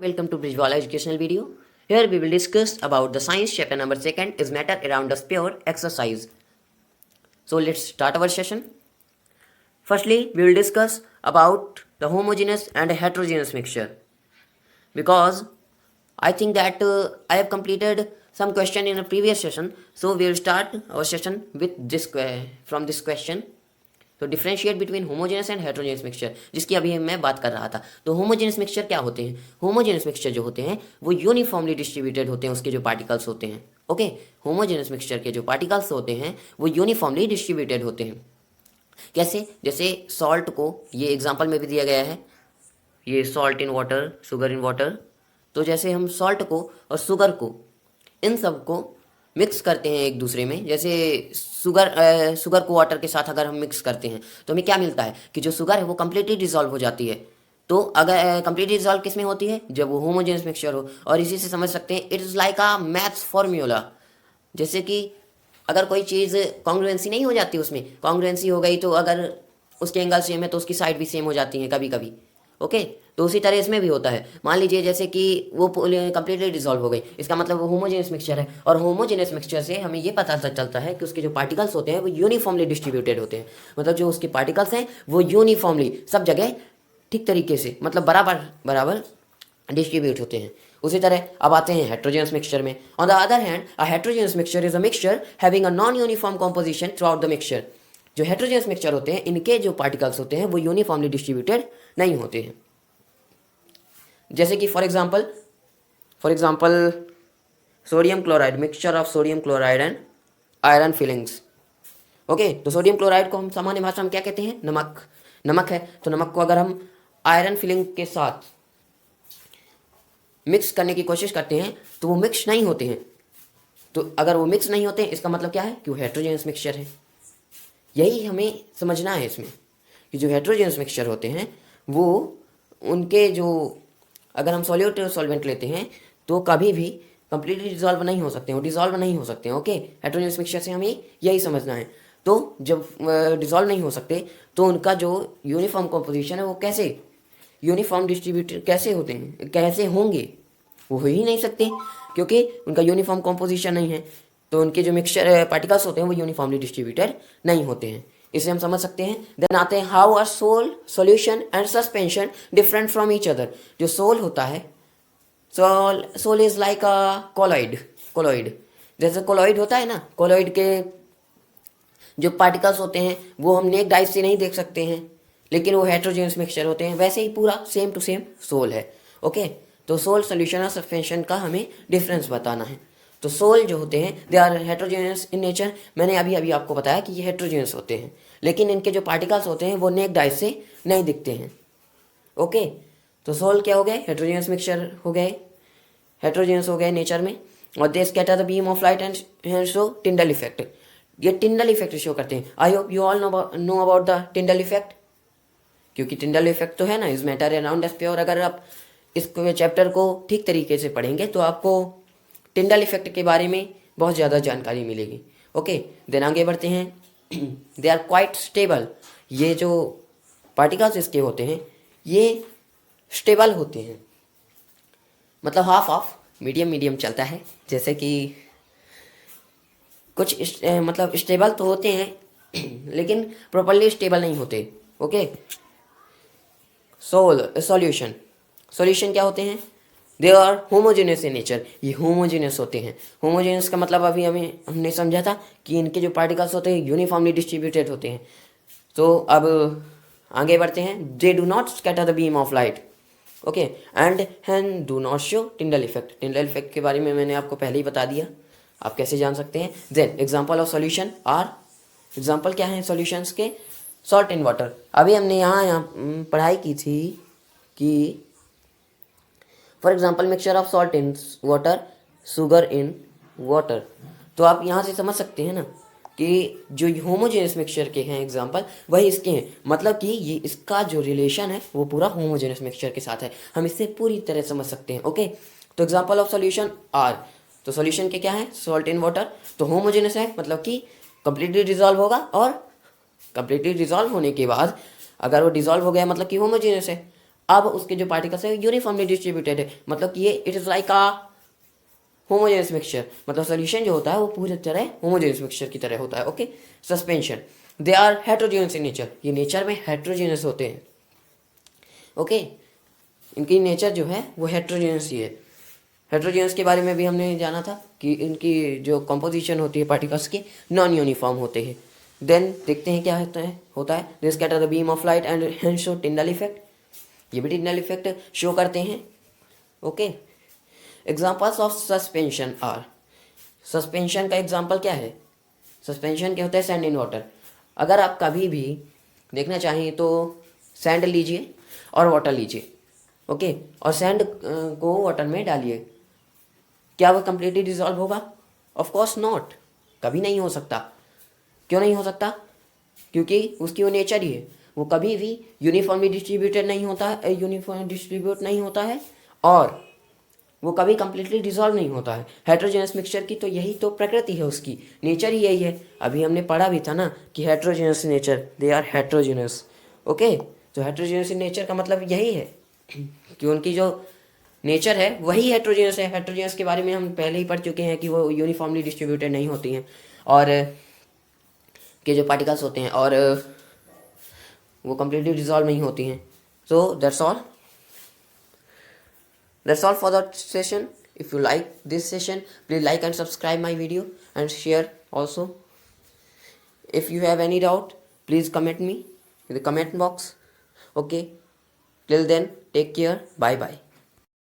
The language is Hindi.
Welcome to Brijwala Educational Video. Here we will discuss about the science chapter number 2 is matter around the sphere exercise. So let's start our session. Firstly, we will discuss about the homogeneous and heterogeneous mixture, because I think that I have completed some question in a previous session. So we will start our session with this from this question. तो differentiate between homogeneous and heterogeneous mixture, जिसकी अभी मैं बात कर रहा था. तो होमोजेनस मिक्सचर क्या होते हैं? होमोजेनस मिक्सचर जो होते हैं वो यूनिफॉर्मली डिस्ट्रीब्यूटेड होते हैं, उसके जो पार्टिकल्स होते हैं. ओके, होमोजेनस मिक्सचर के जो पार्टिकल्स होते हैं वो यूनिफॉर्मली डिस्ट्रीब्यूटेड होते हैं. कैसे? जैसे सॉल्ट को, ये एग्जाम्पल में भी दिया गया है, ये salt in water, sugar in water. तो जैसे हम सॉल्ट को और शुगर को, इन सब को मिक्स करते हैं एक दूसरे में. जैसे शुगर को वाटर के साथ अगर हम मिक्स करते हैं तो हमें क्या मिलता है कि जो शुगर है वो कम्प्लीटली डिजॉल्व हो जाती है. तो अगर कम्प्लीटली डिजॉल्व किस में होती है? जब वो होमोजेनस मिक्सचर हो. और इसी से समझ सकते हैं it is like a maths formula. जैसे कि अगर कोई चीज़ कॉन्ग्रुएंसी नहीं हो जाती, उसमें कॉन्ग्रुएंसी हो गई तो अगर उसके एंगल सेम है तो उसकी साइड भी सेम हो जाती हैं कभी कभी. ओके, तो उसी तरह इसमें भी होता है. मान लीजिए जैसे कि वो कम्प्लीटली डिसॉल्व हो गई, इसका मतलब वो होमोजेनस मिक्सचर है. और होमोजेनस मिक्सचर से हमें ये पता चलता है कि उसके जो पार्टिकल्स होते हैं वो यूनिफॉर्मली डिस्ट्रीब्यूटेड होते हैं. मतलब जो उसके पार्टिकल्स हैं वो यूनिफॉर्मली सब जगह ठीक तरीके से, मतलब बराबर बराबर डिस्ट्रीब्यूट होते हैं. उसी तरह अब आते हैं हेट्रोजेनस मिक्सचर में. On the other hand, a heterogeneous mixture is a mixture having a non uniform composition through out the mixture. जो हेट्रोजेनस मिक्सचर होते हैं इनके जो पार्टिकल्स होते हैं वो यूनिफॉर्मली डिस्ट्रीब्यूटेड नहीं होते हैं. जैसे कि for example sodium chloride, mixture of sodium chloride and iron filings. Okay, तो सोडियम क्लोराइड को हम सामान्य भाषा में क्या कहते हैं? नमक है. तो नमक को अगर हम आयरन फिलिंग के साथ मिक्स करने की कोशिश करते हैं तो वो मिक्स नहीं होते हैं. तो अगर वो मिक्स नहीं होते हैं इसका मतलब क्या है? कि वो हेट्रोजेनस मिक्सचर है. यही हमें समझना है इसमें, कि जो हेट्रोजेनस मिक्सचर होते हैं वो उनके जो, अगर हम सॉल्यूट सॉल्वेंट लेते हैं तो कभी भी कंप्लीटली डिजॉल्व नहीं हो सकते हैं, वो डिजॉल्व नहीं हो सकते हैं. ओके, हेट्रोजेनस मिक्सचर से हमें यही समझना है. तो जब डिजॉल्व नहीं हो सकते तो उनका जो यूनिफॉर्म कॉम्पोजिशन है वो कैसे यूनिफॉर्म डिस्ट्रीब्यूटेड कैसे होते हैं, कैसे होंगे? वो हो ही नहीं सकते, क्योंकि उनका यूनिफॉर्म कॉम्पोजिशन नहीं है. तो उनके जो मिक्सचर पार्टिकल्स होते हैं वो यूनिफॉर्मली डिस्ट्रीब्यूटेड नहीं होते हैं. इसे हम समझ सकते हैं. देन आते हैं how are sol, solution and suspension different from each other. जो सोल होता है, sol is like a colloid. जैसे कोलॉइड होता है ना, कोलॉइड के जो पार्टिकल्स होते हैं वो हम नेक्ड आइज से नहीं देख सकते हैं, लेकिन वो हेट्रोजेनस मिक्सचर होते हैं. वैसे ही पूरा सेम टू सेम सोल है. ओके, तो सोल, सॉल्यूशन और सस्पेंशन का हमें डिफरेंस बताना है. तो सोल जो होते हैं they are heterogeneous in nature. मैंने अभी आपको बताया कि ये हेट्रोजेनस होते हैं, लेकिन इनके जो पार्टिकल्स होते हैं वो नेक्ड आइज से नहीं दिखते हैं. ओके, तो सोल क्या हो गए? हेट्रोजेनस मिक्सचर हो गए, हेट्रोजेनस हो गए नेचर में. और they scatter the beam of light and show Tyndall effect. ये टिंडल इफेक्ट शो करते हैं. I hope you all know about the Tyndall effect, क्योंकि टिंडल इफेक्ट तो है ना, इज मैटर अराउंड एस पे. और अगर आप इस चैप्टर को ठीक तरीके से पढ़ेंगे तो आपको टिंडल इफेक्ट के बारे में बहुत ज़्यादा जानकारी मिलेगी. ओके, देन आगे बढ़ते हैं. They are quite stable. ये जो पार्टिकल्स इसके होते हैं ये स्टेबल होते हैं, मतलब हाफ ऑफ मीडियम चलता है. जैसे कि कुछ मतलब स्टेबल तो होते हैं लेकिन प्रॉपरली स्टेबल नहीं होते. ओके, सॉल्यूशन क्या होते हैं? They are homogeneous in nature. ये होमोजेनियस होते हैं. होमोजेनियस का मतलब अभी हमने समझा था कि इनके जो पार्टिकल्स होते हैं यूनिफॉर्मली डिस्ट्रीब्यूटेड होते हैं. तो अब आगे बढ़ते हैं. They do not scatter the beam of light. Okay, and do not show Tyndall effect. Tyndall effect के बारे में मैंने आपको पहले ही बता दिया, आप कैसे जान सकते हैं. Then example of solution are, example क्या है सॉल्यूशंस के? Salt in water. अभी हमने यहाँ पढ़ाई की थी कि for example mixture of salt in water, sugar in water. तो आप यहाँ से समझ सकते हैं ना कि जो होमोजेनस मिक्सचर के हैं एग्जाम्पल वही इसके हैं. मतलब कि ये इसका जो रिलेशन है वो पूरा होमोजेनस मिक्सचर के साथ है. हम इससे पूरी तरह समझ सकते हैं. ओके, तो एग्जाम्पल ऑफ सॉल्यूशन आर. तो सॉल्यूशन के क्या है? Salt in water. तो होमोजेनस है, मतलब कि कंप्लीटली डिजॉल्व होगा, और कंप्लीटली डिजॉल्व होने के बाद अगर वो डिजॉल्व हो गया मतलब कि होमोजेनस है. अब उसके जो पार्टिकल्स है यूनिफॉर्मली डिस्ट्रीब्यूटेड है, मतलब कि ये it is like a homogeneous mixture, मतलब सोल्यूशन जो होता है वो पूरी तरह होमोजेनियस मिक्सचर की तरह होता है। Okay, suspension they are heterogeneous in nature, ये नेचर में हेट्रोजेनियस होते हैं। ओके, इनकी नेचर जो है वो हेट्रोजेनियस ही है। हेट्रोजेनियस के बारे में भी हमने जाना था कि इनकी जो कंपोजिशन होती है पार्टिकल्स की नॉन यूनिफॉर्म होते हैं। देन देखते हैं क्या होता है they scatter the beam of light and hence show Tyndall effect, ये भी टिंडल इफेक्ट शो करते हैं। Okay, examples of suspension are, suspension का एग्जाम्पल क्या है, सस्पेंशन क्या होता है, सैंड इन वाटर। अगर आप कभी भी देखना चाहें तो सैंड लीजिए और वाटर लीजिए, ओके, और सैंड को वाटर में डालिए, क्या वह कंप्लीटली डिजॉल्व होगा? ऑफ कोर्स नॉट, कभी नहीं हो सकता। क्यों नहीं हो सकता? क्योंकि उसकी वो नेचर ही है, वो कभी भी यूनिफॉर्मली डिस्ट्रीब्यूटेड नहीं होता है, यूनिफॉर्म डिस्ट्रीब्यूट नहीं होता है, और वो कभी कंप्लीटली डिजॉल्व नहीं होता है। हेट्रोजेनस मिक्सचर की तो यही तो प्रकृति है, उसकी नेचर ही यही है। अभी हमने पढ़ा भी था ना कि heterogeneous nature, they are heterogeneous. Okay, तो हेट्रोजेनस नेचर का मतलब यही है कि उनकी जो नेचर है वही हेट्रोजेनस है। हेट्रोजेनस के बारे में हम पहले ही पढ़ चुके हैं कि वो यूनिफॉर्मली डिस्ट्रीब्यूटेड नहीं होती हैं, और के जो पार्टिकल्स होते हैं और वो completely डिजॉल्व नहीं होती हैं। सो that's all for that session. If you like this session, please like and subscribe my video and share also. If you have any doubt, please comment me in the comment box. Okay, till then, take care, bye bye.